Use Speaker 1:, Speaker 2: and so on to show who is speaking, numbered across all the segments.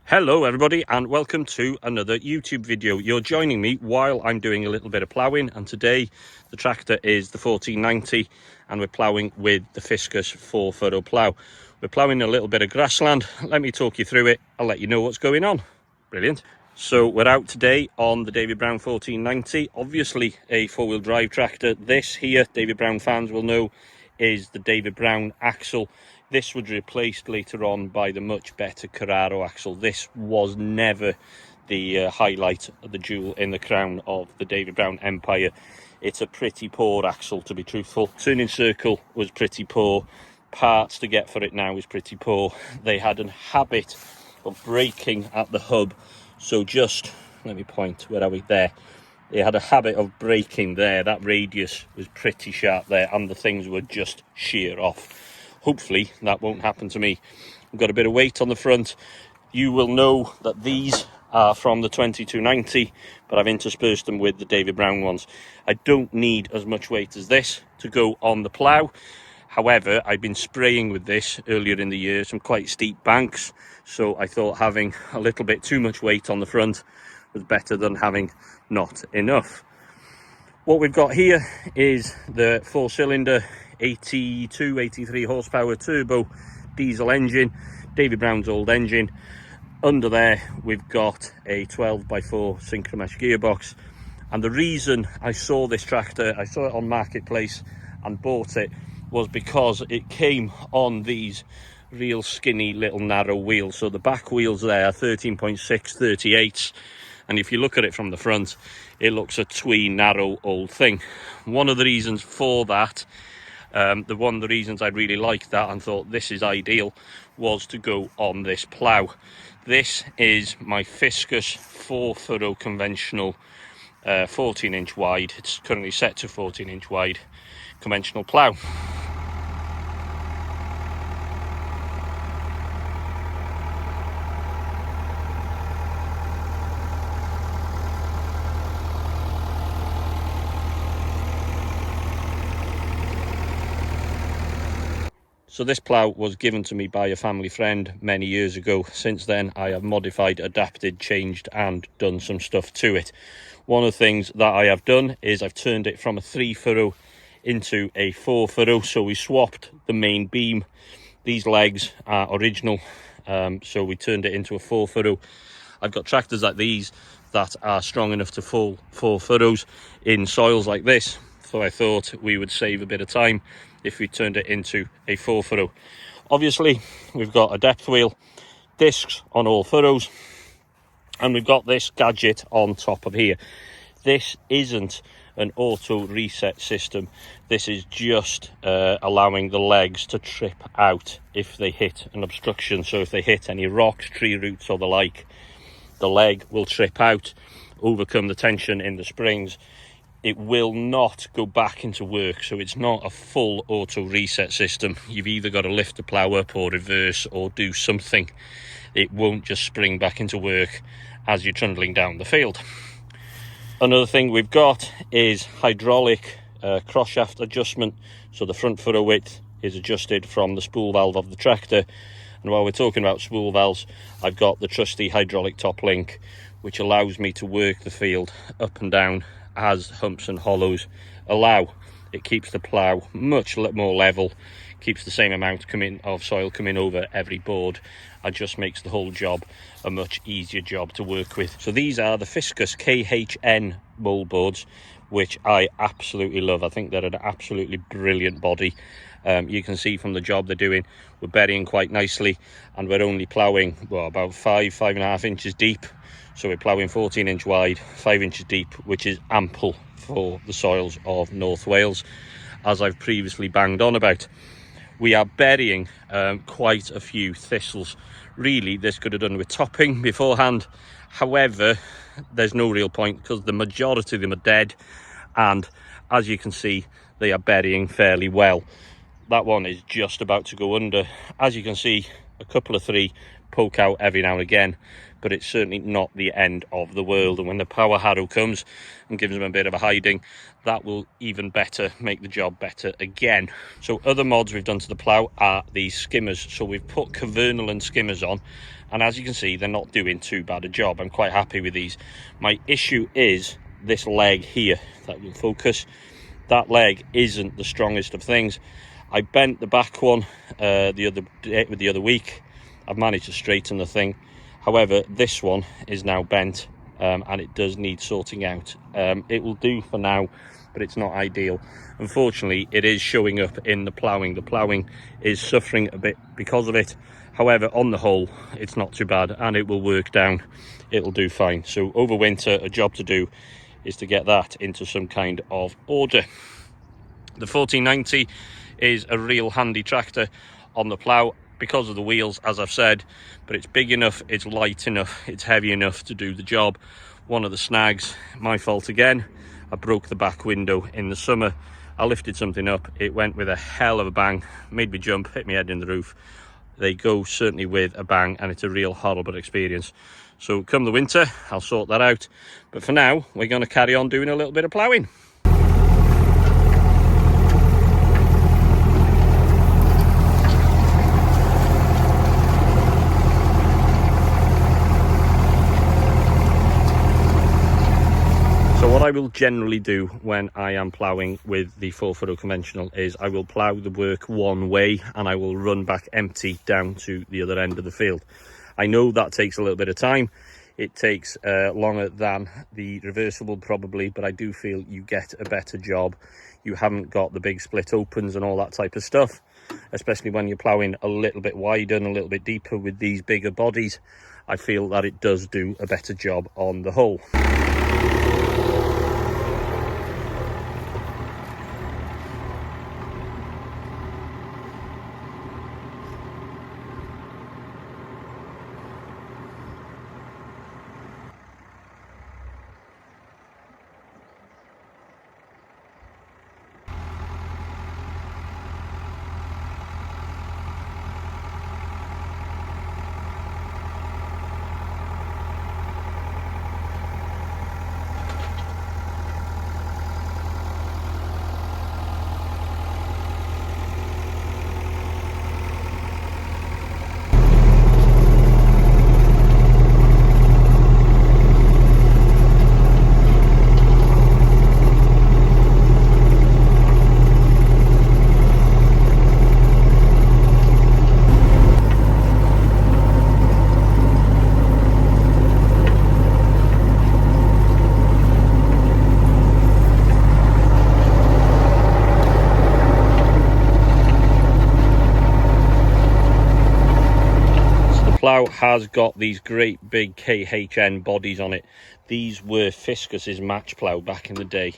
Speaker 1: Hello everybody and welcome to another YouTube video. You're joining me while I'm doing a little bit of ploughing, and today the tractor is the 1490 and we're ploughing with the Fiscus 4-furrow plough. We're ploughing a little bit of grassland. Let me talk you through it. I'll let you know what's going on. Brilliant. So we're out today on the David Brown 1490, obviously a four-wheel drive tractor. This here, David Brown fans will know, is the David Brown axle. This was replaced later on by the much better Carraro axle. This was never the highlight of the jewel in the crown of the David Brown empire. It's a pretty poor axle, to be truthful. Turning circle was pretty poor. Parts to get for it now is pretty poor. They had a habit of braking at the hub. So just, let me point, where are we? There. They had a habit of braking there. That radius was pretty sharp there and the things were just sheer off. Hopefully that won't happen to me. I've got a bit of weight on the front. You will know that these are from the 2290, but I've interspersed them with the David Brown ones. I don't need as much weight as this to go on the plough. However, I've been spraying with this earlier in the year, some quite steep banks, so I thought having a little bit too much weight on the front was better than having not enough. What we've got here is the 4-cylinder 83 horsepower turbo diesel engine, David Brown's old engine. Under there we've got a 12x4 synchromesh gearbox, and the reason I saw this tractor, I saw it on Marketplace and bought it, was because it came on these real skinny little narrow wheels. So the back wheels there are 13.6 38s, and if you look at it from the front, it looks a twee narrow old thing. One of the reasons for that, one of the reasons I really liked that and thought this is ideal, was to go on this plough. This is my Fiscus 4-furrow conventional 14-inch wide. It's currently set to 14-inch wide conventional plough. So this plough was given to me by a family friend many years ago. Since then I have modified, adapted, changed and done some stuff to it. One of the things that I have done is I've turned it from a 3-furrow into a 4-furrow. So we swapped the main beam. These legs are original, so we turned it into a 4-furrow. I've got tractors like these that are strong enough to full 4 furrows in soils like this, so I thought we would save a bit of time if we turned it into a 4-furrow. Obviously we've got a depth wheel, discs on all furrows, and we've got this gadget on top of here. This isn't an auto reset system. This is just allowing the legs to trip out if they hit an obstruction. So if they hit any rocks, tree roots or the like, the leg will trip out, overcome the tension in the springs. It will not go back into work, so it's not a full auto reset system. You've either got to lift the plough up or reverse or do something. It won't just spring back into work as you're trundling down the field. Another thing we've got is hydraulic cross shaft adjustment. So the front furrow width is adjusted from the spool valve of the tractor. And while we're talking about spool valves, I've got the trusty hydraulic top link, which allows me to work the field up and down as humps and hollows allow. It keeps the plough much more level, keeps the same amount of soil coming over every board, and just makes the whole job a much easier job to work with. So these are the Fiscus KHN mold boards, which I absolutely love. I think they're an absolutely brilliant body. You can see from the job they're doing, we're burying quite nicely, and we're only ploughing about 5.5 inches deep. So we're ploughing 14-inch wide, 5 inches deep, which is ample for the soils of North Wales, as I've previously banged on about. We are burying quite a few thistles. Really, this could have done with topping beforehand. However, there's no real point because the majority of them are dead, and as you can see, they are burying fairly well. That one is just about to go under. As you can see, a couple of 3 poke out every now and again, but it's certainly not the end of the world. And when the power harrow comes and gives them a bit of a hiding, that will even better make the job better again. So other mods we've done to the plough are these skimmers. So we've put Cavernal and skimmers on, and as you can see, they're not doing too bad a job. I'm quite happy with these. My issue is this leg here. That will focus. That leg isn't the strongest of things. I bent the back one the other week. I've managed to straighten the thing. However, this one is now bent, and it does need sorting out. It will do for now, but it's not ideal. Unfortunately, it is showing up in the ploughing. The ploughing is suffering a bit because of it. However, on the whole, it's not too bad, and it will work down. It'll do fine. So over winter, a job to do is to get that into some kind of order. The 1490 is a real handy tractor on the plough because of the wheels, as I've said, but it's big enough, it's light enough, it's heavy enough to do the job. One of the snags, my fault again, I broke the back window in the summer. I lifted something up, it went with a hell of a bang, made me jump, hit my head in the roof. They go certainly with a bang, and it's a real horrible experience. So come the winter, I'll sort that out. But for now, we're going to carry on doing a little bit of ploughing. What I will generally do when I am ploughing with the 4-furrow conventional is I will plough the work one way and I will run back empty down to the other end of the field. I know that takes a little bit of time. It takes longer than the reversible probably, but I do feel you get a better job. You haven't got the big split opens and all that type of stuff, especially when you're ploughing a little bit wider and a little bit deeper with these bigger bodies. I feel that it does do a better job on the whole. Plough has got these great big KHN bodies on it. These were Fiscus's match plough back in the day,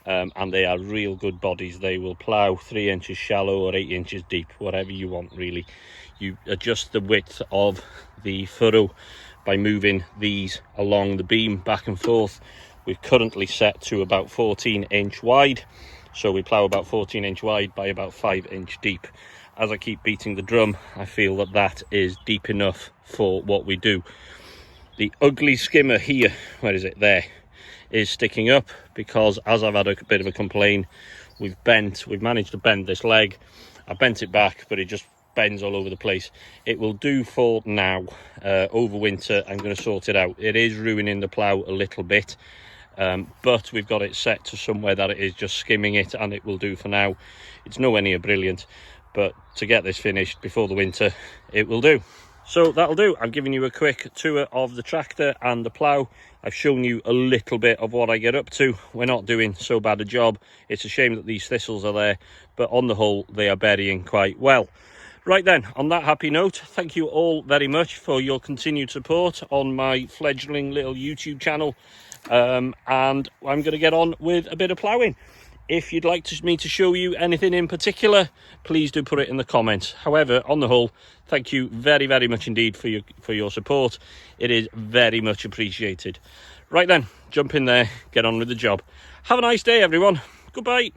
Speaker 1: and they are real good bodies. They will plough 3 inches shallow or 8 inches deep, whatever you want really. You adjust the width of the furrow by moving these along the beam back and forth. We're currently set to about 14-inch wide, so we plough about 14-inch wide by about 5-inch deep. As I keep beating the drum, I feel that that is deep enough for what we do. The ugly skimmer here, where is it? There, is sticking up because as I've had a bit of a complaint, we've managed to bend this leg. I bent it back, but it just bends all over the place. It will do for now. Over winter, I'm going to sort it out. It is ruining the plough a little bit, but we've got it set to somewhere that it is just skimming it, and it will do for now. It's nowhere near brilliant, but to get this finished before the winter, it will do. So that'll do. I've given you a quick tour of the tractor and the plough. I've shown you a little bit of what I get up to. We're not doing so bad a job. It's a shame that these thistles are there, but on the whole, they are burying quite well. Right then, on that happy note, thank you all very much for your continued support on my fledgling little YouTube channel. And I'm going to get on with a bit of ploughing. If you'd like me to show you anything in particular, please do put it in the comments. However, on the whole, thank you very, very much indeed for your support. It is very much appreciated. Right then, jump in there, get on with the job. Have a nice day, everyone. Goodbye.